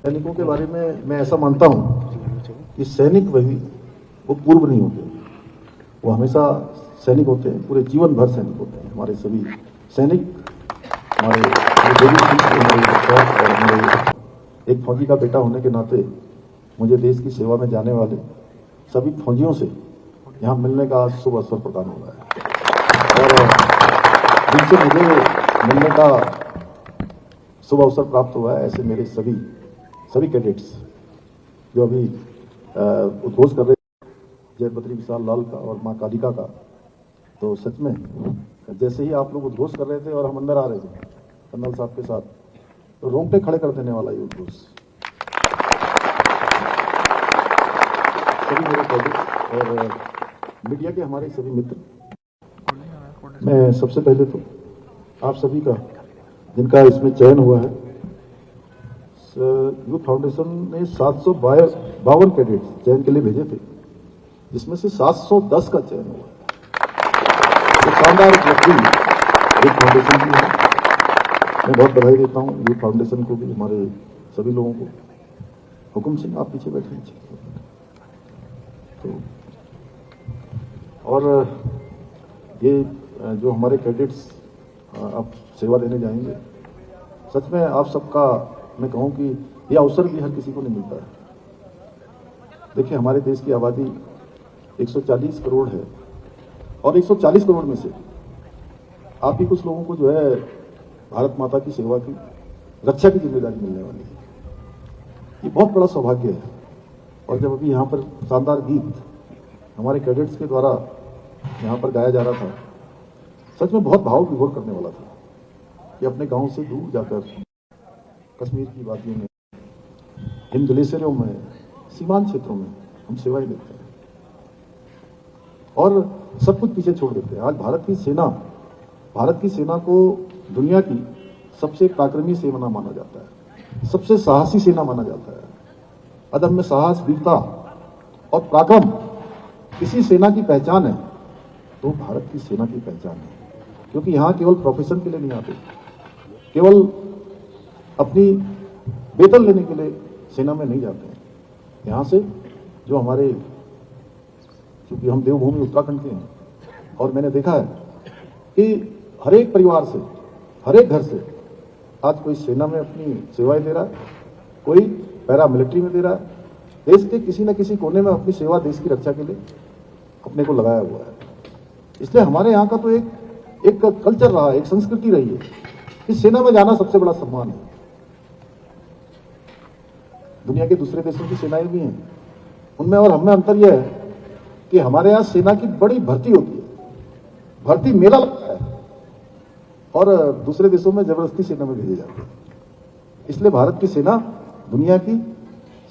सैनिकों के बारे में मैं ऐसा मानता हूं कि सैनिक वही वो पूर्व नहीं होते, वो हमेशा सैनिक होते हैं, पूरे जीवन भर सैनिक होते हैं। हमारे सभी सैनिक हमारे जो भी और मेरे एक फौजी का बेटा होने के नाते मुझे देश की सेवा में जाने वाले सभी फौजियों से यहाँ मिलने का आज शुभ अवसर प्रदान हो रहा है और जिनसे मुझे मिलने का शुभ अवसर प्राप्त हुआ है, ऐसे मेरे सभी कैडेट्स जो अभी उद्घोष कर रहे जय बद्री विशाल लाल का और माँ कालिका का, तो सच में जैसे ही आप लोग उद्घोष कर रहे थे और हम अंदर आ रहे थे कर्नल साहब के साथ, तो रोंगटे खड़े कर देने वाला ये उद्घोष। सभी मेरे कैडेट्स और मीडिया के हमारे सभी मित्र, मैं सबसे पहले तो आप सभी का जिनका इसमें चयन हुआ है, यूथ फाउंडेशन ने 752 कैडेट्स चयन के लिए भेजे थे, जिसमें से 710 का चयन हुआ है। तो शानदार उपलब्धि यूथ फाउंडेशन की है। मैं बहुत बधाई देता हूँ यूथ फाउंडेशन को भी, हमारे सभी लोगों को। हुकुम सिंह आप पीछे बैठे नीचे। तो और ये जो हमारे कैडेट्स अब सेवा देने जाएंगे, सच में आप सबका मैं कहूं कि ये अवसर भी हर किसी को नहीं मिलता है। देखिए, हमारे देश की आबादी 140 करोड़ है और 140 करोड़ में से आप ही कुछ लोगों को जो है भारत माता की सेवा की रक्षा की जिम्मेदारी मिलने वाली है। ये बहुत बड़ा सौभाग्य है। और जब अभी यहाँ पर शानदार गीत हमारे कैडेट्स के द्वारा यहाँ पर गाया जा रहा था, सच में बहुत भाव विभोर करने वाला था कि अपने गांव से दूर जाकर कश्मीर की वादियों में, हिम ग्लेशियरों में, सीमांत क्षेत्रों में हम सेवाएं देते हैं और सब कुछ पीछे छोड़ देते हैं। आज भारत की सेना को दुनिया की सबसे पराक्रमी सेना माना जाता है, सबसे साहसी सेना माना जाता है। अदम्य साहस, वीरता और पराक्रम किसी सेना की पहचान है तो भारत की सेना की पहचान है। क्योंकि यहाँ केवल प्रोफेशन के लिए नहीं आते, केवल अपनी वेतन लेने के लिए सेना में नहीं जाते हैं। यहाँ से जो हमारे, क्योंकि हम देवभूमि उत्तराखंड के हैं और मैंने देखा है कि हर एक परिवार से, हर एक घर से आज कोई सेना में अपनी सेवाएं दे रहा है, कोई पैरा मिलिट्री में दे रहा है। देश के किसी न किसी कोने में अपनी सेवा देश की रक्षा के लिए अपने को लगाया हुआ है। इसलिए हमारे यहाँ का तो एक कल्चर रहा है, एक संस्कृति रही है कि सेना में जाना सबसे बड़ा सम्मान है। दुनिया के दूसरे देशों की सेनाएं भी हैं, उनमें और हमें अंतर यह है कि हमारे यहाँ सेना की बड़ी भर्ती होती है, भर्ती मेला लगता है और दूसरे देशों में जबरदस्ती सेना में भेजे जाते हैं। इसलिए भारत की सेना दुनिया की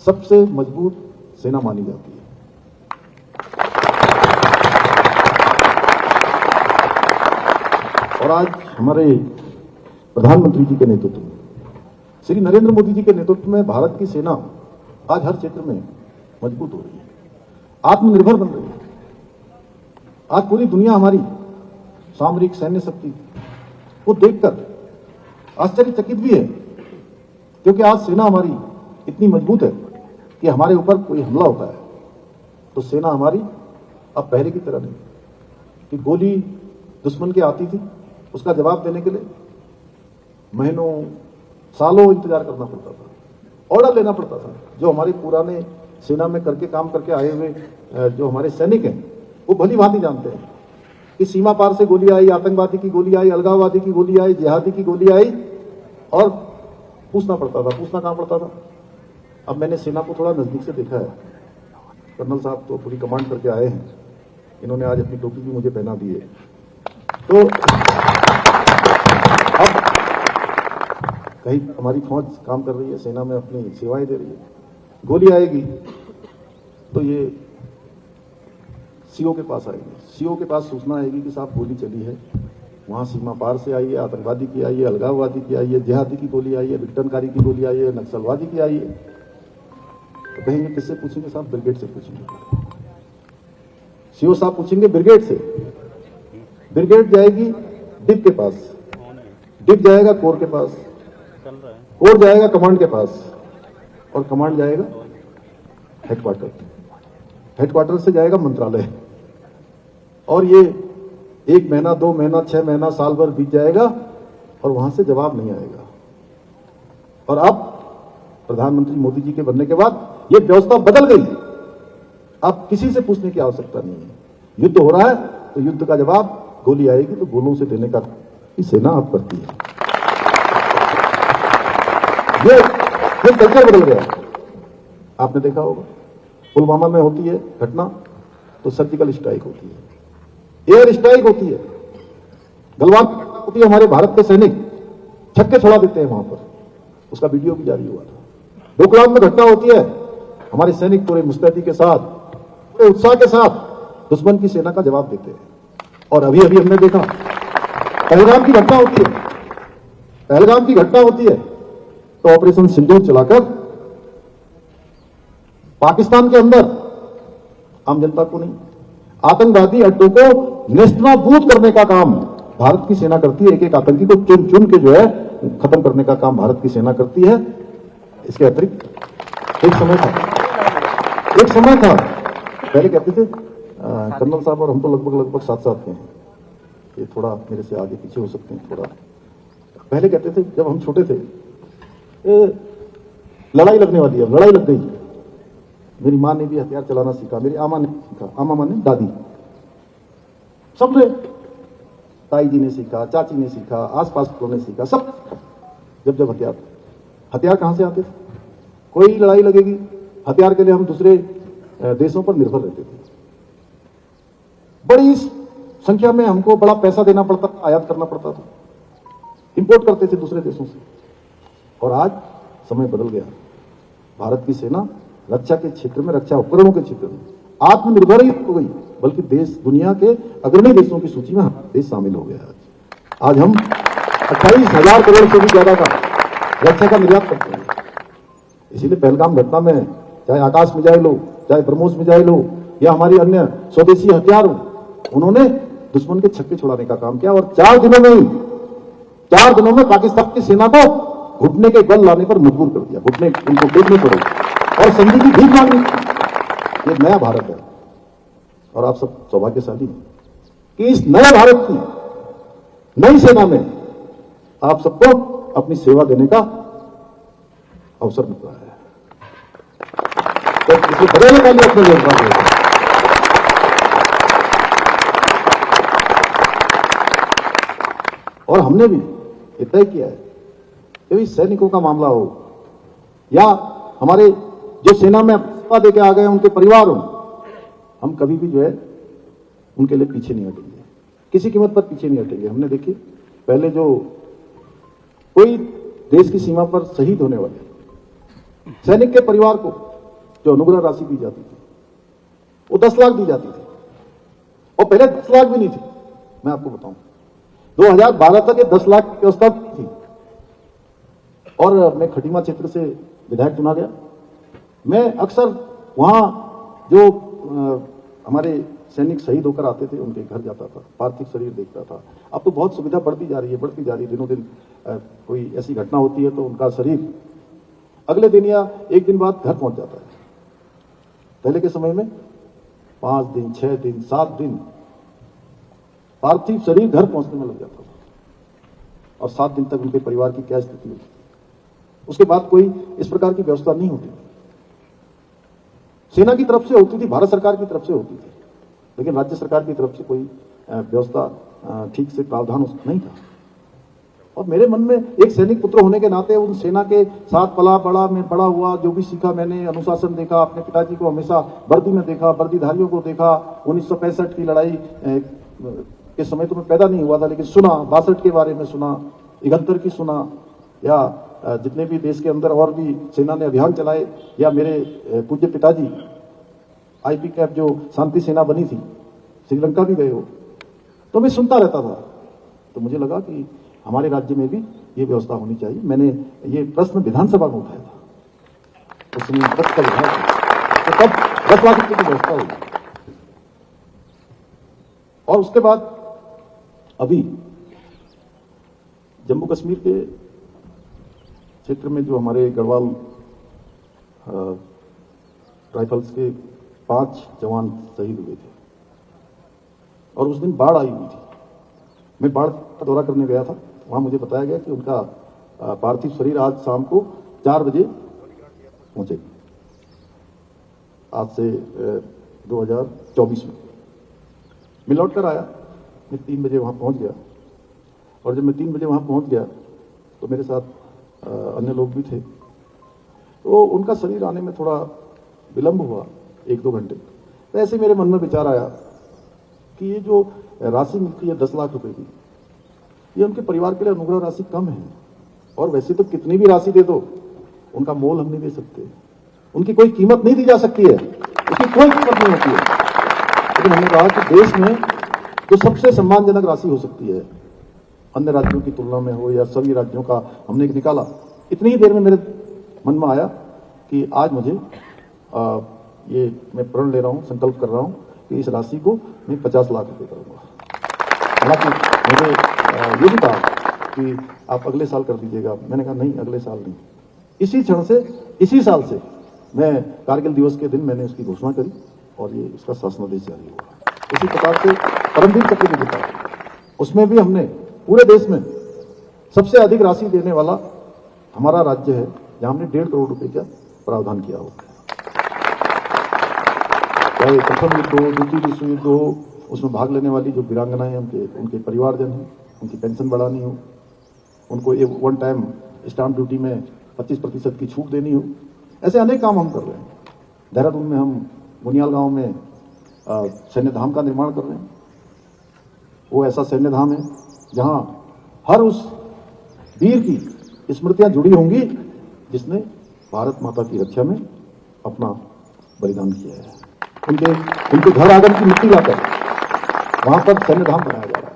सबसे मजबूत सेना मानी जाती है। और आज हमारे प्रधानमंत्री जी के नेतृत्व में, श्री नरेंद्र मोदी जी के नेतृत्व में भारत की सेना आज हर क्षेत्र में मजबूत हो रही है, आत्मनिर्भर बन रही है। आज पूरी दुनिया हमारी सामरिक सैन्य शक्ति को देखकर आश्चर्यचकित भी है, क्योंकि आज सेना हमारी इतनी मजबूत है कि हमारे ऊपर कोई हमला होता है तो सेना हमारी अब पहले की तरह नहीं कि गोली दुश्मन की आती थी, उसका जवाब देने के लिए महीनों सालों इंतजार करना पड़ता था, ऑर्डर लेना पड़ता था। जो हमारे पुराने सेना में काम करके आए हुए जो हमारे सैनिक हैं, वो भली भांति जानते हैं कि सीमा पार से गोली आई, आतंकवादी की गोली आई, अलगाववादी की गोली आई, जिहादी की गोली आई, और पूछना कहां पड़ता था। अब मैंने सेना को थोड़ा नजदीक से देखा है। कर्नल साहब तो पूरी कमांड करके आए हैं, इन्होंने आज अपनी टोपी भी मुझे पहना दी है। तो अब कहीं हमारी फौज काम कर रही है, सेना में अपनी सेवाएं दे रही है, गोली आएगी तो ये सीओ के पास आएगी, सीओ के पास सूचना आएगी कि साहब गोली चली है, वहां सीमा पार से आई है, आतंकवादी की आई है, अलगाववादी की आई है, जिहादी की गोली आई है, विघटनकारी की गोली आई है, नक्सलवादी की आई है। तो कहेंगे किससे पूछेंगे साहब? ब्रिगेड से पूछेंगे। सीओ साहब पूछेंगे ब्रिगेड से, ब्रिगेड जाएगी डिप के पास, डिप जाएगा कोर के पास, कोर जाएगा कमांड के पास, और कमांड जाएगा हेडक्वार्टर, हेडक्वार्टर से जाएगा मंत्रालय, और ये 1 महीना 2 महीना 6 महीना साल भर बीत जाएगा और वहां से जवाब नहीं आएगा। और अब प्रधानमंत्री मोदी जी के बनने के बाद ये व्यवस्था बदल गई। अब किसी से पूछने की आवश्यकता नहीं है। युद्ध हो रहा है तो युद्ध का जवाब गोली आएगी तो गोलों से देने का सेना अब करती है। ये कल्चर बदल गया। आपने देखा होगा पुलवामा में होती है घटना तो सर्जिकल स्ट्राइक होती है, एयर स्ट्राइक होती है, गलवान होती है, हमारे भारत के सैनिक छक्के छोड़ा देते हैं वहां पर, उसका वीडियो भी जारी हुआ था। डोकलाम में घटना होती है, हमारे सैनिक पूरे मुस्तैदी के साथ, पूरे उत्साह के साथ दुश्मन की सेना का जवाब देते हैं। और अभी अभी हमने देखा पहलगाम की घटना होती है, पहलगाम की घटना होती है तो ऑपरेशन सिंदूर चलाकर पाकिस्तान के अंदर आम जनता को नहीं, आतंकवादी अड्डों को नेस्तनाबूद करने का काम भारत की सेना करती है। एक एक आतंकी को चुन चुन के जो है खत्म करने का काम भारत की सेना करती है। इसके अतिरिक्त एक समय था पहले कहते थे कर्नल साहब और हम तो लगभग साथ साथ हैं, ये थोड़ा मेरे से आगे पीछे हो सकते हैं थोड़ा। पहले कहते थे जब हम छोटे थे लड़ाई लगने वाली है, लड़ाई लग गई। मेरी मां ने भी हथियार चलाना सीखा, मेरी आमा ने सीखा, आमा माने दादी, सबने, ताई जी ने सीखा, चाची ने सीखा, आसपास ने सीखा, सब जब हथियार कहां से आते थे? कोई लड़ाई लगेगी हथियार के लिए हम दूसरे देशों पर निर्भर रहते थे। बड़ी संख्या में हमको बड़ा पैसा देना पड़ता था, आयात करना पड़ता था, इंपोर्ट करते थे दूसरे देशों से। और आज समय बदल गया। भारत की सेना रक्षा के क्षेत्र में, रक्षा उपकरणों के क्षेत्र में आत्मनिर्भर ही हो गई, बल्कि देश दुनिया के अग्रणी देशों की सूची में देश शामिल हो गया। आज हम 28,000 करोड़ से भी ज्यादा का रक्षा का निर्यात करते हैं। इसीलिए पहलगाम घटना में चाहे आकाश मिसाइल हो, चाहे ब्रह्मोस मिसाइल हो, या हमारी अन्य स्वदेशी हथियार हो, उन्होंने दुश्मन के छक्के छुड़ाने का काम किया। और 4 दिनों में पाकिस्तान की सेना को घुटने के बल लाने पर मजबूर कर दिया, घुटने उनको टेकने पड़े और संधि की भीख मांगनी। ये नया भारत है और आप सब सौभाग्यशाली हैं कि इस नए भारत की नई सेना में आप सबको अपनी सेवा देने का अवसर मिल रहा है। तो इसे बदलने का लिए अपने योगदान दें। और हमने भी ये तय किया है कि सैनिकों का मामला हो या हमारे जो सेना में सेवा देके आ गए उनके परिवार हो, हम कभी भी जो है उनके लिए पीछे नहीं हटेंगे, किसी कीमत पर पीछे नहीं हटेंगे। हमने देखिए पहले जो कोई देश की सीमा पर शहीद होने वाले सैनिक के परिवार को जो अनुग्रह राशि दी जाती थी वो 10 लाख दी जाती थी, और पहले 10 लाख भी नहीं थी। मैं आपको बताऊं 2012 तक ये 10 लाख की व्यवस्था थी। और मैं खटीमा क्षेत्र से विधायक चुना गया। मैं अक्सर वहां जो हमारे सैनिक शहीद होकर आते थे उनके घर जाता था, पार्थिव शरीर देखता था। अब तो बहुत सुविधा बढ़ती जा रही है दिनों दिन। कोई ऐसी घटना होती है तो उनका शरीर अगले दिन या एक दिन बाद घर पहुंच जाता है। पहले के समय में 5 दिन, 6 दिन, 7 दिन पार्थिव शरीर घर पहुंचने में लग जाता था, और 7 दिन तक उनके परिवार की क्या स्थिति होती थी। उसके बाद कोई इस प्रकार की व्यवस्था नहीं होती। सेना की तरफ से होती थी, भारत सरकार की तरफ से होती थी, लेकिन राज्य सरकार की तरफ से कोई व्यवस्था ठीक से प्रावधान नहीं था। और मेरे मन में एक सैनिक पुत्र होने के नाते उन सेना के साथ पला बड़ा मैं बड़ा हुआ, जो भी सीखा मैंने, अनुशासन देखा, अपने पिताजी को हमेशा वर्दी में देखा, वर्दीधारियों को देखा। 1965 की लड़ाई के समय तो मैं पैदा नहीं हुआ था, लेकिन सुना, 62 के बारे में सुना, 71 की सुना, या जितने भी देश के अंदर और भी सेना ने अभियान चलाए, या मेरे पूज्य पिताजी आईपी कैप जो शांति सेना बनी थी, श्रीलंका भी गए हो, तो मैं सुनता रहता था। तो मुझे लगा कि हमारे राज्य में भी ये व्यवस्था होनी चाहिए। मैंने ये प्रश्न विधानसभा में उठाया था, उसमें तो तब 10 लाख रुपये की व्यवस्था हुई। और उसके बाद अभी जम्मू कश्मीर के क्षेत्र में जो हमारे गढ़वाल राइफल्स के 5 जवान शहीद हुए थे और उस दिन बाढ़ आई हुई थी। मैं बाढ़ का दौरा करने गया था। वहां मुझे बताया गया कि उनका पार्थिव शरीर आज शाम को 4 बजे पहुंचेगी, आज से 2024 में। मैं लौट कर आया, मैं 3 बजे वहां पहुंच गया और जब मैं 3 बजे वहां पहुंच गया तो मेरे साथ अन्य लोग भी थे। तो उनका शरीर आने में थोड़ा विलंब हुआ, 1-2 घंटे। तो ऐसे मेरे मन में विचार आया कि ये जो राशि मिलती है 10 लाख रुपए की, ये उनके परिवार के लिए अनुग्रह राशि कम है। और वैसे तो कितनी भी राशि दे दो, उनका मोल हम नहीं दे सकते, उनकी कोई कीमत नहीं दी जा सकती है, उसकी कोई कीमत नहीं होती है। लेकिन हमने कहा कि देश में जो सबसे सम्मानजनक राशि हो सकती है, अन्य राज्यों की तुलना में हो या सभी राज्यों का हमने निकाला, इतनी ही देर में मेरे मन में आया कि आज मुझे ये मैं प्रण ले रहा हूं, संकल्प कर रहा हूं कि इस राशि को मैं 50 लाख रुपए करूंगा। हालांकि मुझे ये भी कहा कि आप अगले साल कर दीजिएगा। मैंने कहा नहीं, अगले साल नहीं, इसी क्षण से, इसी साल से मैं कारगिल दिवस के दिन मैंने इसकी घोषणा करी और ये इसका शासनादेश जारी हुआ। इसी प्रकार से परमवीर चक्र भी देता है, उसमें भी हमने पूरे देश में सबसे अधिक राशि देने वाला हमारा राज्य है, जहां हमने 1.5 करोड़ रुपए का प्रावधान किया हुआ है। चाहे प्रथम युद्ध हो, द्वितीय विश्व युद्ध हो, उसमें भाग लेने वाली जो वीरांगनाएं उनके परिवारजन हैं, उनकी पेंशन बढ़ानी हो, उनको ये 1 टाइम स्टाम्प ड्यूटी में 25% की छूट देनी हो, ऐसे अनेक काम हम कर रहे हैं। देहरादून में हम बुनियाल गांव में सैन्य धाम का निर्माण कर रहे हैं। वो ऐसा सैन्य धाम है जहां हर उस वीर की स्मृतियां जुड़ी होंगी जिसने भारत माता की रक्षा में अपना बलिदान किया है। उनके घर आंगन की मिट्टी लाकर वहां पर सैन्य धाम बनाया जा रहा है।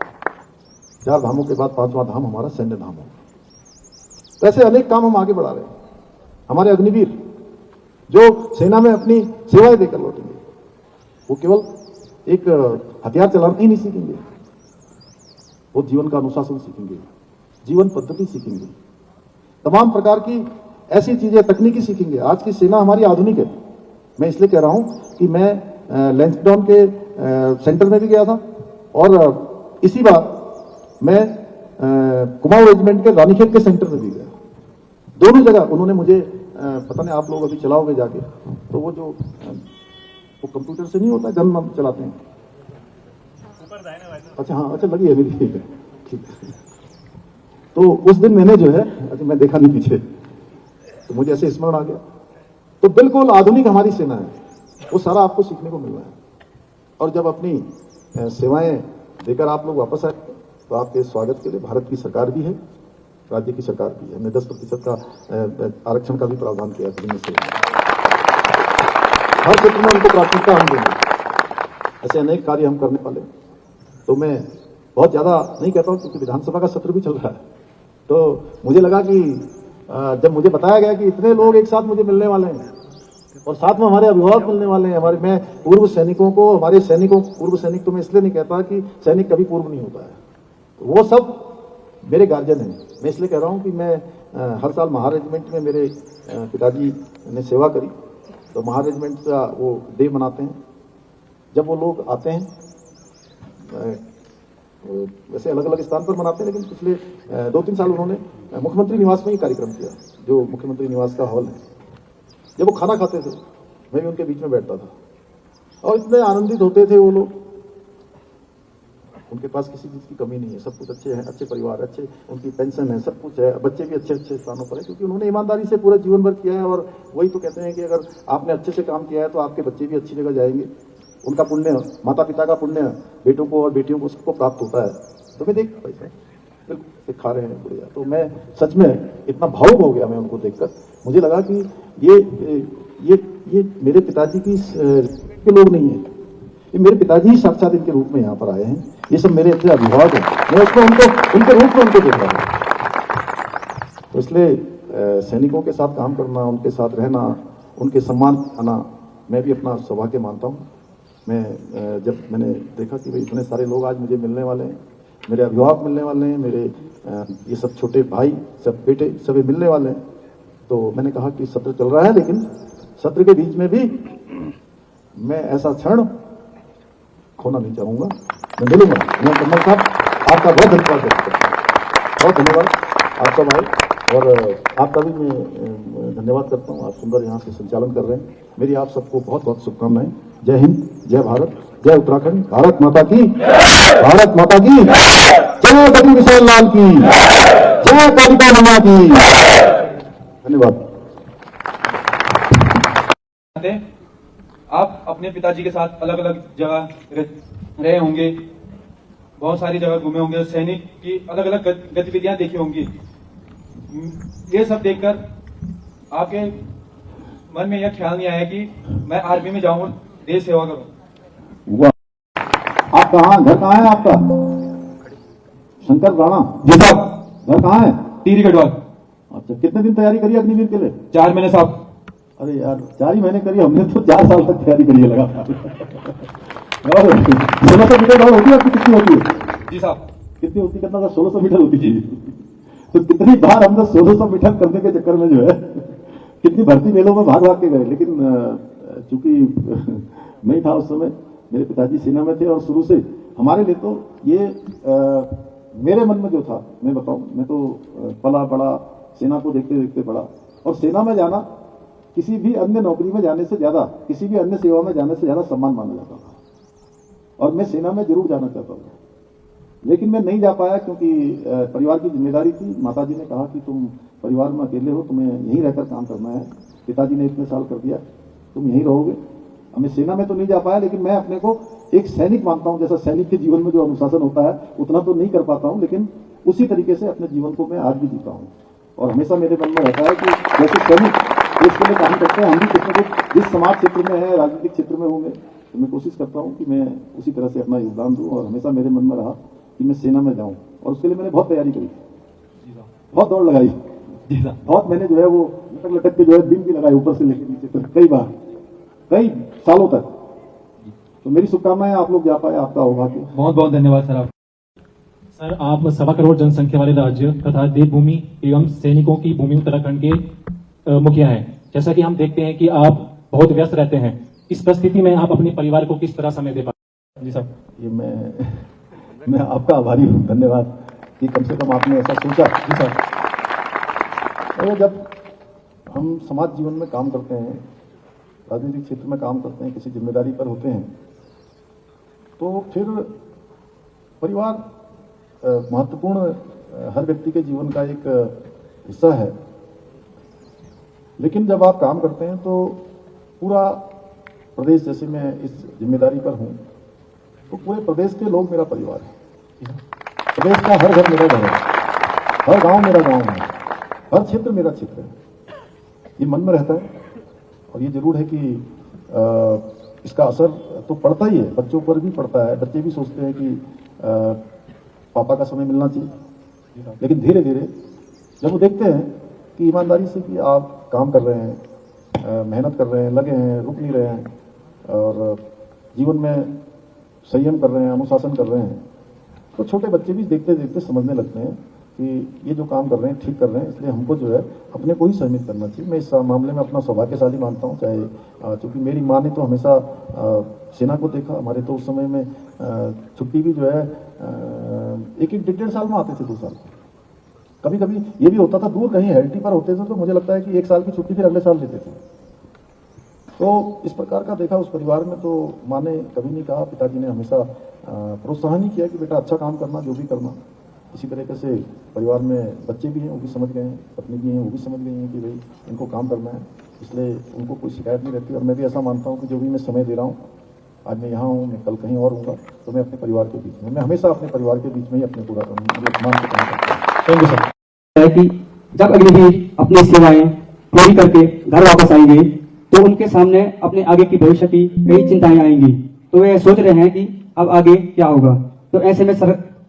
4 धामों के बाद 5वां धाम हमारा सैन्य धाम होगा। तो ऐसे अनेक काम हम आगे बढ़ा रहे हैं। हमारे अग्निवीर जो सेना में अपनी सेवाएं देकर लौटेंगे, वो केवल एक हथियार चलाना ही नहीं सीखेंगे, वो जीवन का अनुशासन सीखेंगे, जीवन पद्धति सीखेंगे, तमाम प्रकार की ऐसी चीजें, तकनीकी सीखेंगे। आज की सेना हमारी आधुनिक है। मैं इसलिए कह रहा हूं कि मैं लैंसडाउन के सेंटर में भी गया था और इसी बार मैं कुमाऊं रेजिमेंट के रानीखेत के सेंटर में भी गया। दोनों जगह उन्होंने मुझे पता नहीं आप लोग अभी चलाओगे जाके, तो वो कंप्यूटर से नहीं होता, गन हम चलाते हैं। अच्छा हाँ, अच्छा लगी है मेरी, ठीक है। तो उस दिन मैंने जो है, अच्छा मैं देखा नहीं पीछे, तो मुझे ऐसे स्मरण आ गया। तो बिल्कुल आधुनिक हमारी सेना है, वो सारा आपको सीखने को मिल रहा है। और जब अपनी सेवाएं देकर आप लोग वापस आए तो आपके स्वागत के लिए भारत की सरकार भी है, राज्य की सरकार भी है। हमने 10% का आरक्षण का भी प्रावधान किया है। हर क्षेत्र में उनको प्राथमिकता हम देंगे। ऐसे अनेक कार्य हम करने वाले। तो मैं बहुत ज्यादा नहीं कहता हूं क्योंकि विधानसभा का सत्र भी चल रहा है। तो मुझे लगा कि जब मुझे बताया गया कि इतने लोग एक साथ मुझे मिलने वाले हैं और साथ में हमारे अभिभावक मिलने वाले हैं, मैं पूर्व सैनिकों को, हमारे सैनिकों, पूर्व सैनिक तो मैं इसलिए नहीं कहता कि सैनिक कभी पूर्व नहीं होता है, तो वो सब मेरे गार्जियन हैं। मैं इसलिए कह रहा हूं कि मैं हर साल महार रेजिमेंट में मेरे पिताजी ने सेवा करी, तो महार रेजिमेंट का वो डे मनाते हैं। जब वो लोग आते हैं, वैसे अलग अलग स्थान पर मनाते हैं, लेकिन पिछले 2-3 साल उन्होंने मुख्यमंत्री निवास में ही कार्यक्रम किया, जो मुख्यमंत्री निवास का हॉल है। जब वो खाना खाते थे, मैं भी उनके बीच में बैठता था और इतने आनंदित होते थे वो लोग। उनके पास किसी चीज की कमी नहीं है, सब कुछ अच्छे हैं, अच्छे परिवार, अच्छे उनकी पेंशन है, सब कुछ है, बच्चे भी अच्छे अच्छे स्थानों पर है, क्योंकि उन्होंने ईमानदारी से पूरा जीवन भर किया है। और वही तो कहते हैं कि अगर आपने अच्छे से काम किया है तो आपके बच्चे भी अच्छी जगह जाएंगे। उनका पुण्य, माता पिता का पुण्य बेटों को और बेटियों को सबको प्राप्त होता है। तो मैं देख बिल्कुल सिखा रहे हैं बढ़िया। तो मैं सच में इतना भावुक हो गया मैं उनको देखकर। मुझे लगा कि ये मेरे पिताजी के लोग नहीं है, ये मेरे पिताजी ही साक्षात इनके रूप में यहाँ पर आए हैं। ये सब मेरे अच्छे अभिभावक हैं, मैं उसको उनके रूप में उनको देख रहा हूँ। तो इसलिए सैनिकों के साथ काम करना, उनके साथ रहना, उनके सम्मान पाना, मैं भी अपना सौभाग्य मानता हूँ। मैं जब मैंने देखा कि भाई इतने सारे लोग आज मुझे मिलने वाले हैं, मेरे अभिभावक मिलने वाले हैं, मेरे ये सब छोटे भाई, सब बेटे सभी मिलने वाले हैं, तो मैंने कहा कि सत्र चल रहा है, लेकिन सत्र के बीच में भी मैं ऐसा क्षण खोना नहीं चाहूंगा। मैं मिलूंगा। मैं कमल साहब आपका बहुत धन्यवाद व्यक्त करता हूं। बहुत धन्यवाद आप सब आए और आपका भी मैं धन्यवाद करता हूं। आप सुंदर यहाँ से संचालन कर रहे हैं। मेरी आप सबको बहुत बहुत शुभकामनाएं। जय हिंद, जय भारत, जय उत्तराखंड। भारत माता की, भारत माता की जय। बद्री विशाल लाल की जय। कालिका मैया की धन्यवाद। आप अपने पिताजी के साथ अलग अलग जगह रहे होंगे, बहुत सारी जगह घूमे होंगे, सैनिक की अलग अलग गतिविधियां देखी होंगी। ये सब देखकर आपके मन में यह ख्याल नहीं आया कि मैं आर्मी में जाऊं और देश सेवा करूं? वाह! आप कहाँ, घर कहाँ है आपका? शंकर राणा जी साहब। घर कहाँ है? टीरी गढ़वाल। अच्छा, कितने दिन तैयारी करी अग्निवीर के लिए? 4 महीने साहब। अरे यार, 4 ही महीने करी, हमने तो 4 साल तक तैयारी करी है लगा। और 1600 मीटर दौड़ होती है आपकी? कितनी होती है? जी साहब। कितनी होती, कितना था? 1600 मीटर होती थी। तो कितनी बार हमने 1600 मीटर करने के चक्कर में जो है कितनी भर्ती मेलों में भाग भाग के गए। लेकिन चूंकि मैं था उस समय, मेरे पिताजी सेना में थे और शुरू से हमारे लिए तो ये मेरे मन में जो था, मैं बताऊं, मैं तो पला बड़ा, सेना को देखते देखते बड़ा। और सेना में जाना किसी भी अन्य नौकरी में जाने से ज्यादा, किसी भी अन्य सेवा में जाने से ज्यादा सम्मान माना जाता था। और मैं सेना में जरूर जाना चाहता था, लेकिन मैं नहीं जा पाया क्योंकि परिवार की जिम्मेदारी थी। माताजी ने कहा कि तुम परिवार में अकेले हो, तुम्हें यहीं रहकर काम करना है। पिताजी ने इतने साल कर दिया, तुम यहीं रहोगे। मैं सेना में तो नहीं जा पाया, लेकिन मैं अपने को एक सैनिक मानता हूं। जैसा सैनिक के जीवन में जो अनुशासन होता है उतना तो नहीं कर पाता हूं, लेकिन उसी तरीके से अपने जीवन को मैं आज भी जीता हूं। और हमेशा मेरे मन में रहता है कि जैसे सैनिक देश के लिए काम करते हैं, हम भी कुछ न कुछ जिस समाज क्षेत्र में है, राजनीतिक क्षेत्र में होंगे, तो मैं कोशिश करता हूं कि मैं उसी तरह से अपना योगदान दूं। और हमेशा मेरे मन में रहा कि मैं सेना में जाऊं, और उसके लिए मैंने बहुत तैयारी करी, बहुत दौड़ लगाई, बहुत मैंने जो है वो लटक लटक के जो है दिन भी लगाए ऊपर से लेकर नीचे तक, कई बार, कई सालों तक। तो मेरी शुभकामनाएं, आप लोग जा पाए, आपका होगा। बहुत बहुत धन्यवाद सर। सर, आप 1.25 करोड़ जनसंख्या वाले राज्य तथा देवभूमि एवं सैनिकों की भूमि उत्तराखंड के मुखिया हैं। जैसा कि हम देखते हैं कि आप बहुत व्यस्त रहते हैं, इस परिस्थिति में आप अपने परिवार को किस तरह समय दे पाते हैं? जी साहब, ये मैं आपका आभारी हूँ, धन्यवाद कि कम से कम आपने ऐसा सोचा। जी साहब, जब हम समाज जीवन में काम करते हैं, राजनीतिक क्षेत्र में काम करते हैं, किसी जिम्मेदारी पर होते हैं, तो फिर परिवार महत्वपूर्ण हर व्यक्ति के जीवन का एक हिस्सा है। लेकिन जब आप काम करते हैं तो पूरा प्रदेश, जैसे मैं इस जिम्मेदारी पर हूं, तो पूरे प्रदेश के लोग मेरा परिवार है। प्रदेश का हर घर मेरा घर है, हर गांव मेरा गांव है, हर क्षेत्र मेरा क्षेत्र है। ये मन में रहता है। और ये जरूर है कि इसका असर तो पड़ता ही है, बच्चों पर भी पड़ता है। बच्चे भी सोचते हैं कि पापा का समय मिलना चाहिए, लेकिन धीरे धीरे जब वो देखते हैं कि ईमानदारी से कि आप काम कर रहे हैं, मेहनत कर रहे हैं, लगे हैं, रुक नहीं रहे हैं, और जीवन में संयम कर रहे हैं, अनुशासन कर रहे हैं, तो छोटे बच्चे भी देखते देखते समझने लगते हैं कि ये जो काम कर रहे हैं ठीक कर रहे हैं। इसलिए हमको जो है अपने को ही सहमित करना चाहिए। मैं इस मामले में अपना सौभाग्यशाली मानता हूँ। चाहे चूंकि मेरी माँ ने तो हमेशा सेना को देखा। हमारे तो उस समय में छुट्टी भी जो है एक 1.5 साल में आते थे, 2 साल। कभी कभी ये भी होता था, दूर कहीं हेल्टी पर होते थे तो मुझे लगता है कि 1 साल की छुट्टी फिर अगले साल लेते थे। तो इस प्रकार का देखा उस परिवार में। तो माँ ने कभी नहीं कहा, पिताजी ने हमेशा प्रोत्साहन ही किया कि बेटा अच्छा काम करना, जो भी करना। इसी तरीके से परिवार में बच्चे भी हैं, वो भी समझ गए हैं, पत्नी भी हैं, वो भी समझ गई हैं कि भाई इनको काम करना है, इसलिए उनको कोई शिकायत नहीं रहती। और मैं भी ऐसा मानता हूँ कि जो भी मैं समय दे रहा हूँ, आज मैं यहाँ हूँ, मैं कल कहीं और हूँगा, तो मैं अपने परिवार के बीच में, मैं हमेशा अपने परिवार के बीच में ही अपने पूरा मान के काम करता हूँ। Thank you sir. है कि जब अग्निवीर अपनी सेवाएं पूरी करके घर वापस आएंगे तो उनके सामने अपने आगे की भविष्य की कई चिंताएं आएंगी। तो वे सोच रहे हैं कि अब आगे क्या होगा। तो ऐसे में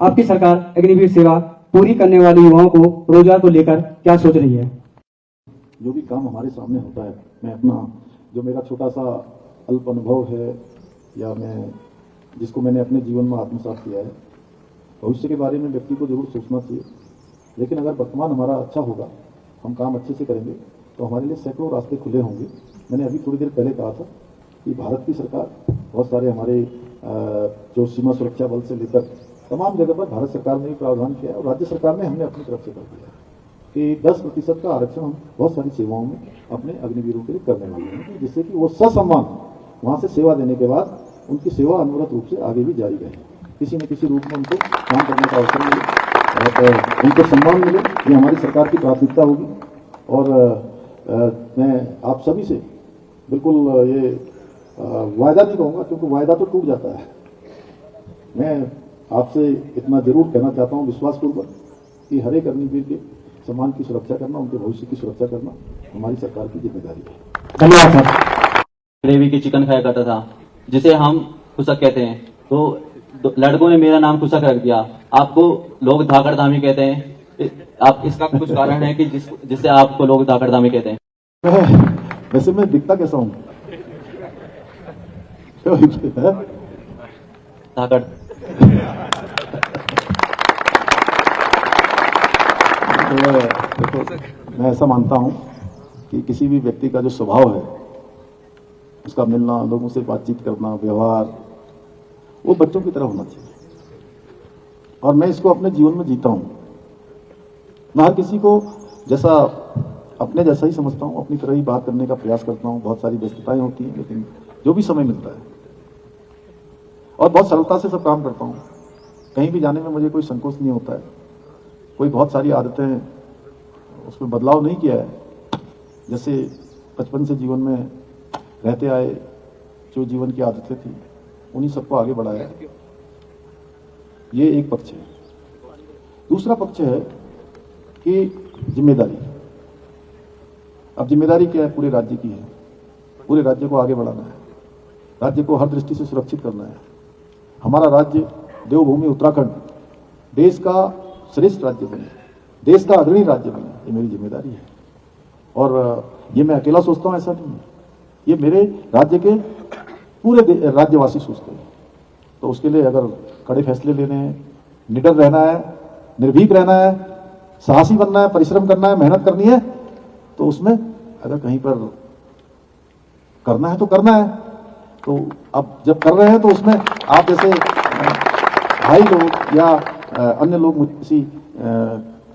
आपकी सरकार अग्निवीर सेवा पूरी करने वाले युवाओं को रोजगार को लेकर क्या सोच रही है? जो भी काम हमारे सामने होता है, मैं अपना जो मेरा छोटा सा अल्प अनुभव है, या मैं जिसको मैंने अपने जीवन में आत्मसात किया है, भविष्य के बारे में व्यक्ति को जरूर सोचना चाहिए। लेकिन अगर वर्तमान हमारा अच्छा होगा, हम काम अच्छे से करेंगे, तो हमारे लिए सैकड़ों रास्ते खुले होंगे मैंने अभी थोड़ी देर पहले कहा था कि भारत की सरकार बहुत सारे हमारे जो सीमा सुरक्षा बल से लेकर तमाम जगह पर भारत सरकार ने भी प्रावधान किया है और राज्य सरकार ने हमने अपनी तरफ से कर दिया है कि 10% का आरक्षण हम बहुत सारी सेवाओं में अपने अग्निवीरों के लिए करने वाले हैं, जिससे कि वो ससम्मान वहां से सेवा देने के बाद उनकी सेवा अनवरत रूप से आगे भी जारी रहे, किसी न किसी रूप में उनको काम करने का अवसर मिले और उनको सम्मान मिले। ये हमारी सरकार की प्राथमिकता होगी और मैं आप सभी से बिल्कुल ये वायदा नहीं कहूँगा क्योंकि वायदा तो टूट जाता है। मैं आपसे इतना जरूर कहना चाहता हूँ विश्वासपूर्वक कि हर एक अग्निवीर के सम्मान की सुरक्षा करना, उनके भविष्य की सुरक्षा करना हमारी सरकार की जिम्मेदारी है। धन्यवाद सर। ग्रेवी की चिकन खाया करता था जिसे हम खुशक कहते हैं, तो लड़कों ने मेरा नाम खुशक रख दिया। आपको लोग धाकड़धामी कहते हैं, आप इसका कुछ कारण है कि जिससे आपको लोग धाकड़धामी कहते हैं? वैसे मैं दिखता कैसा हूँ? धाकड़। मैं ऐसा मानता हूं कि किसी भी व्यक्ति का जो स्वभाव है, उसका मिलना, लोगों से बातचीत करना, व्यवहार, वो बच्चों की तरह होना चाहिए और मैं इसको अपने जीवन में जीता हूं। मैं हर किसी को जैसा अपने जैसा ही समझता हूं, अपनी तरह ही बात करने का प्रयास करता हूं। बहुत सारी व्यस्तताएं होती हैं लेकिन जो भी समय मिलता है और बहुत सरलता से सब काम करता हूं। कहीं भी जाने में मुझे कोई संकोच नहीं होता है। कोई बहुत सारी आदतें उसमें बदलाव नहीं किया है, जैसे बचपन से जीवन में रहते आए जो जीवन की आदतें थी उन्हीं सबको आगे बढ़ाया। ये एक पक्ष है। दूसरा पक्ष है कि जिम्मेदारी। अब जिम्मेदारी क्या है? पूरे राज्य की है। पूरे राज्य को आगे बढ़ाना है, राज्य को हर दृष्टि से सुरक्षित करना है। हमारा राज्य देवभूमि उत्तराखंड देश का श्रेष्ठ राज्य बने, देश का अग्रणी राज्य बने, ये मेरी जिम्मेदारी है। और ये मैं अकेला सोचता हूं, ऐसा नहीं है। ये मेरे राज्य के पूरे राज्यवासी सोचते हैं। तो उसके लिए अगर कड़े फैसले लेने हैं, निडर रहना है, निर्भीक रहना है, साहसी बनना है, परिश्रम करना है, मेहनत करनी है, तो उसमें अगर कहीं पर करना है तो करना है। तो अब जब कर रहे हैं तो उसमें आप जैसे भाई लोग या अन्य लोग मुझे किसी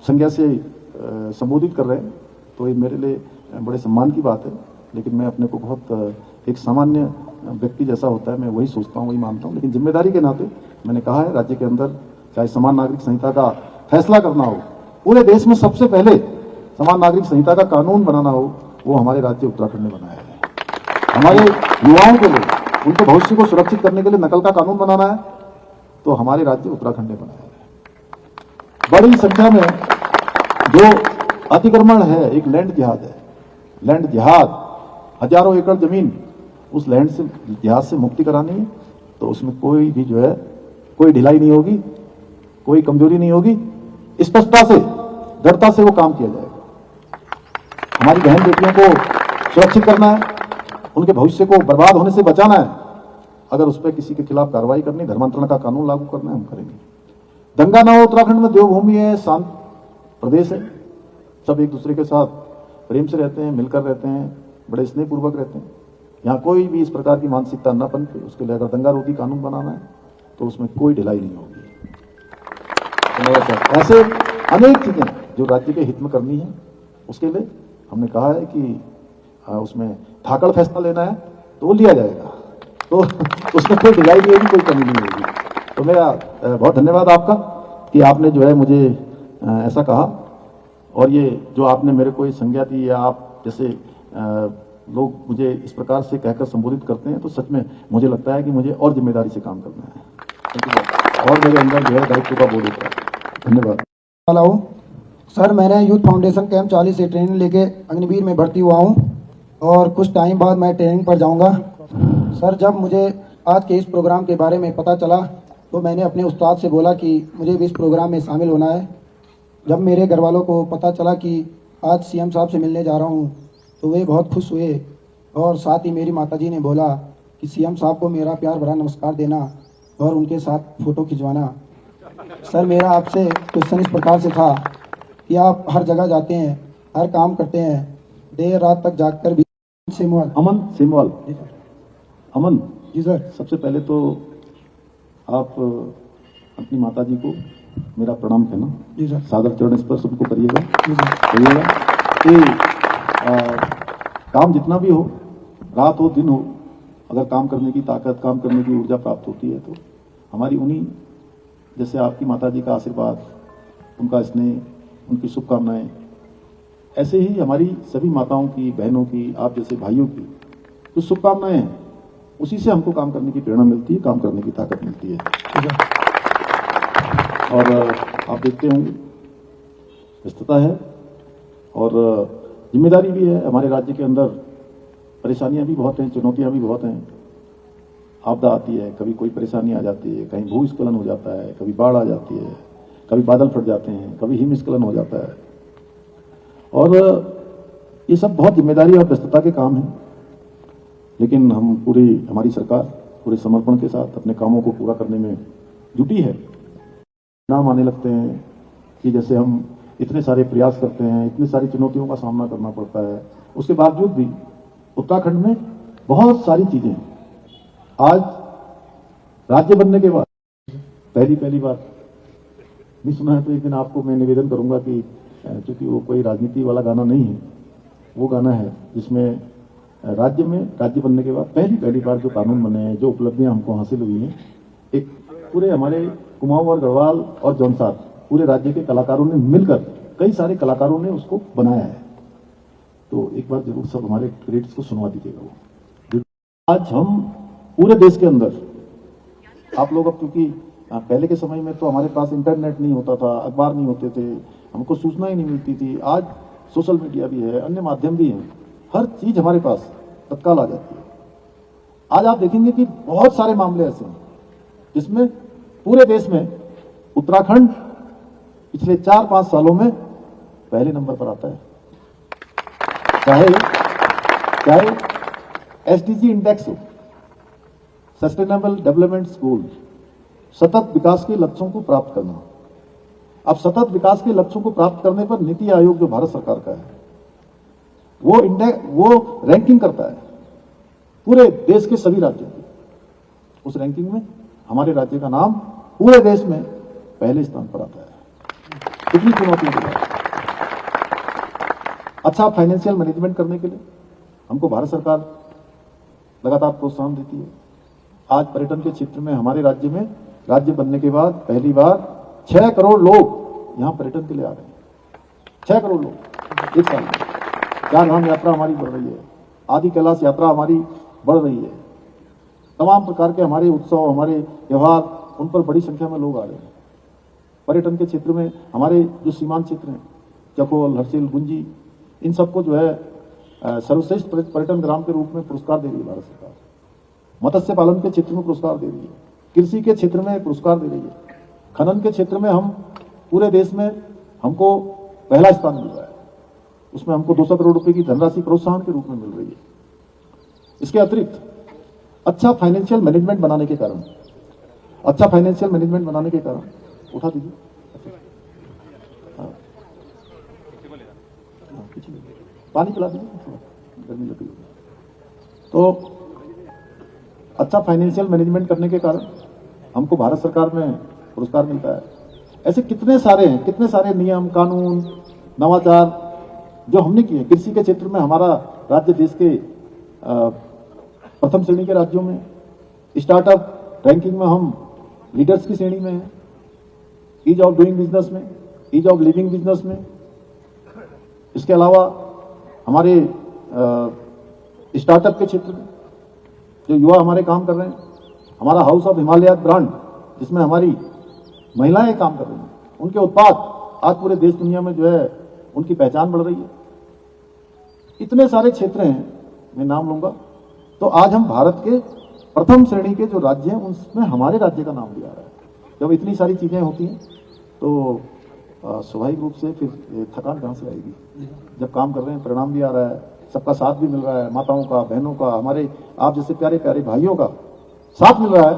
संज्ञा से संबोधित कर रहे हैं तो ये मेरे लिए बड़े सम्मान की बात है। लेकिन मैं अपने को बहुत एक सामान्य व्यक्ति जैसा होता है, मैं वही सोचता हूँ, वही मानता हूँ। लेकिन जिम्मेदारी के नाते मैंने कहा है, राज्य के अंदर चाहे समान नागरिक संहिता का फैसला करना हो, पूरे देश में सबसे पहले समान नागरिक संहिता का कानून बनाना हो, वो हमारे राज्य उत्तराखंड ने बनाया है। हमारे युवाओं के लिए, उनके भविष्य को सुरक्षित करने के लिए नकल का कानून बनाना है तो हमारे राज्य उत्तराखंड ने बनाया है। बड़ी संख्या में जो अतिक्रमण है, एक लैंड जिहाद है। लैंड जिहाद, हजारों एकड़ जमीन, उस लैंड से जिहाद से मुक्ति करानी है तो उसमें कोई भी जो है कोई ढिलाई नहीं होगी, कोई कमजोरी नहीं होगी। स्पष्टता से, दृढ़ता से वो काम किया जाएगा। हमारी बहन बेटियों को सुरक्षित करना है, उनके भविष्य को बर्बाद होने से बचाना है। अगर उस पर किसी के खिलाफ कार्रवाई करनी, धर्मांतरण का कानून लागू करना है, हम करेंगे। दंगा ना हो। उत्तराखंड में देवभूमि है, शांत प्रदेश है, सब एक दूसरे के साथ प्रेम से रहते हैं, मिलकर रहते हैं, बड़े स्नेहपूर्वक रहते हैं। यहाँ कोई भी इस प्रकार की मानसिकता न पनपे। उसके लिए अगर दंगा रोधी कानून बनाना है तो उसमें कोई ढिलाई नहीं होगी। ऐसे अनेक चीजें जो राज्य के हित में करनी है, उसके लिए हमने कहा है कि उसमें धाकड़ फैसला लेना है तो वो लिया जाएगा, तो उसमें कोई ढिलाई नहीं होगी, कोई कमी नहीं होगी। तो मेरा बहुत धन्यवाद आपका कि आपने जो है मुझे ऐसा कहा। और ये जो आपने मेरे को ये संज्ञा दी, या आप जैसे लोग मुझे इस प्रकार से कहकर संबोधित करते हैं, तो सच में मुझे लगता है कि मुझे और जिम्मेदारी से काम करना है और मेरे अंदर जो है दायित्व का बोध होता है। धन्यवाद। वाला हूँ सर। मैंने यूथ फाउंडेशन कैंप 40 से ट्रेनिंग लेके अग्निवीर में भर्ती हुआ हूँ और कुछ टाइम बाद मैं ट्रेनिंग पर जाऊँगा। सर, जब मुझे आज के इस प्रोग्राम के बारे में पता चला तो मैंने अपने उस्ताद से बोला कि मुझे भी इस प्रोग्राम में शामिल होना है। जब मेरे घर वालों को पता चला कि आज सीएम साहब से मिलने जा रहा हूँ तो वे बहुत खुश हुए और साथ ही मेरी माताजी ने बोला कि सीएम साहब को मेरा प्यार भरा नमस्कार देना और उनके साथ फ़ोटो खिंचवाना। सर, मेरा आपसे क्वेश्चन इस प्रकार से था कि आप हर जगह जाते हैं, हर काम करते हैं, देर रात तक जागकर भी सेमवाल। अमन सेमवाल। अमन, जी सर। सबसे पहले तो आप अपनी माता जी को मेरा प्रणाम कहना। जी सर। सादर चरण स्पर्श उनको करिएगा। जी सर। करिएगा कि काम जितना भी हो, रात हो दिन हो, अगर काम करने की ताकत, काम करने की ऊर्जा प्राप्त होती है तो हमारी उन्हीं जैसे आपकी माता जी का आशीर्वाद, उनका स्नेह, उनकी शुभकामनाएं, ऐसे ही हमारी सभी माताओं की, बहनों की, आप जैसे भाइयों की जो शुभकामनाएं हैं, उसी से हमको काम करने की प्रेरणा मिलती है, काम करने की ताकत मिलती है। और आप देखते होंगे व्यस्तता है और जिम्मेदारी भी है। हमारे राज्य के अंदर परेशानियां भी बहुत हैं, चुनौतियां भी बहुत हैं। आपदा आती है, कभी कोई परेशानी आ जाती है, कहीं भूस्खलन हो जाता है, कभी बाढ़ आ जाती है, कभी बादल फट जाते हैं, कभी हिमस्खलन हो जाता है। और ये सब बहुत जिम्मेदारी और व्यस्तता के काम हैं, लेकिन हमारी सरकार पूरे समर्पण के साथ अपने कामों को पूरा करने में जुटी है। नाम आने लगते हैं कि जैसे हम इतने सारे प्रयास करते हैं, इतनी सारी चुनौतियों का सामना करना पड़ता है, उसके बावजूद भी उत्तराखंड में बहुत सारी चीजें हैं। आज राज्य बनने के बाद पहली बार भी सुना है, तो एक दिन आपको मैं निवेदन करूंगा कि चूंकि वो कोई राजनीति वाला गाना नहीं है, वो गाना है जिसमें राज्य बनने के बाद पहली बार जो कानून बने हैं, जो उपलब्धियां हमको हासिल हुई हैं, एक पूरे हमारे कुमाऊं और गढ़वाल और जौनसार पूरे राज्य के कलाकारों ने मिलकर, कई सारे कलाकारों ने उसको बनाया है। तो एक बार जरूर सब हमारे क्रेडिट्स को सुनवा दीजिएगा वो। आज हम पूरे देश के अंदर, आप लोग अब क्योंकि पहले के समय में तो हमारे पास इंटरनेट नहीं होता था, अखबार नहीं होते थे, हमको सूचना ही नहीं मिलती थी। आज सोशल मीडिया भी है, अन्य माध्यम भी हैं, हर चीज हमारे पास तत्काल आ जाती है। आज आप देखेंगे कि बहुत सारे मामले ऐसे हैं जिसमें पूरे देश में उत्तराखंड पिछले 4-5 सालों में पहले नंबर पर आता है। चाहे एसडीजी इंडेक्स हो, सस्टेनेबल डेवलपमेंट गोल, सतत विकास के लक्ष्यों को प्राप्त करना। अब सतत विकास के लक्ष्यों को प्राप्त करने पर नीति आयोग जो भारत सरकार का है, वो रैंकिंग करता है पूरे देश के सभी राज्यों की। उस रैंकिंग में हमारे राज्य का नाम पूरे देश में पहले स्थान पर आता है। कितनी चुनौतियों के बाद अच्छा फाइनेंशियल मैनेजमेंट करने के लिए हमको भारत सरकार लगातार प्रोत्साहन देती है। आज पर्यटन के क्षेत्र में हमारे राज्य में, राज्य बनने के बाद पहली बार 6 करोड़ लोग यहां पर्यटन के लिए आ रहे हैं। 6 करोड़ लोग एक साल में। चारधाम यात्रा हमारी बढ़ रही है, आदि कैलाश यात्रा हमारी बढ़ रही है, तमाम प्रकार के हमारे उत्सव, हमारे त्योहार, उन पर बड़ी संख्या में लोग आ रहे हैं। पर्यटन के क्षेत्र में हमारे जो सीमांत क्षेत्र हैं, चकोल, हरसिल, गुंजी, इन सबको जो है सर्वश्रेष्ठ पर्यटन ग्राम के रूप में पुरस्कार दे रही है भारत सरकार। मत्स्य पालन के क्षेत्र में पुरस्कार दे रही है, कृषि के क्षेत्र में पुरस्कार दे रही है, खनन के क्षेत्र में हम पूरे देश में हमको पहला स्थान मिल रहा है। उसमें हमको 200 करोड़ रुपए की धनराशि प्रोत्साहन के रूप में मिल रही है। इसके अतिरिक्त अच्छा फाइनेंशियल मैनेजमेंट बनाने के कारण उठा दीजिए, पानी पिला दीजिए, गर्मी लग रही है। तो अच्छा फाइनेंशियल मैनेजमेंट करने के कारण हमको भारत सरकार में पुरस्कार मिलता है। ऐसे कितने सारे नियम, कानून, नवाचार जो हमने किए। कृषि के क्षेत्र में हमारा राज्य देश के प्रथम श्रेणी के राज्यों में, स्टार्टअप रैंकिंग में हम लीडर्स की श्रेणी में हैं, ईज ऑफ डूइंग बिजनेस में, ईज ऑफ लिविंग बिजनेस में। इसके अलावा हमारे स्टार्टअप के क्षेत्र में जो युवा हमारे काम कर रहे हैं, हमारा हाउस ऑफ हिमालय ब्रांड जिसमें हमारी महिलाएं काम कर रही हैं, उनके उत्पाद आज पूरे देश दुनिया में जो है उनकी पहचान बढ़ रही है। इतने सारे क्षेत्र हैं, मैं नाम लूंगा तो आज हम भारत के प्रथम श्रेणी के जो राज्य हैं उसमें हमारे राज्य का नाम भी आ रहा है। जब इतनी सारी चीजें होती हैं तो स्वाभाविक रूप से फिर थकान कहां से आएगी। जब काम कर रहे हैं, परिणाम भी आ रहा है, सबका साथ भी मिल रहा है, माताओं का, बहनों का, हमारे आप जैसे प्यारे प्यारे भाइयों का साथ मिल रहा है,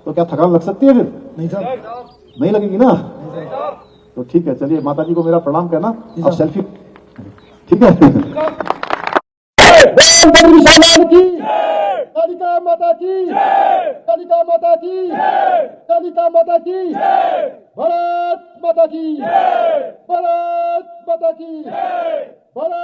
तो क्या थकान लग सकती है? फिर नहीं साहब, नहीं लगेगी ना। तो ठीक है, चलिए माता जी को मेरा प्रणाम कहना। आप सेल्फी, ठीक है। गणतंत्र विशाल की, कालिका माता की, कालिका माता की, कालिका माता की, भारत माता की, भारत माता की, भारत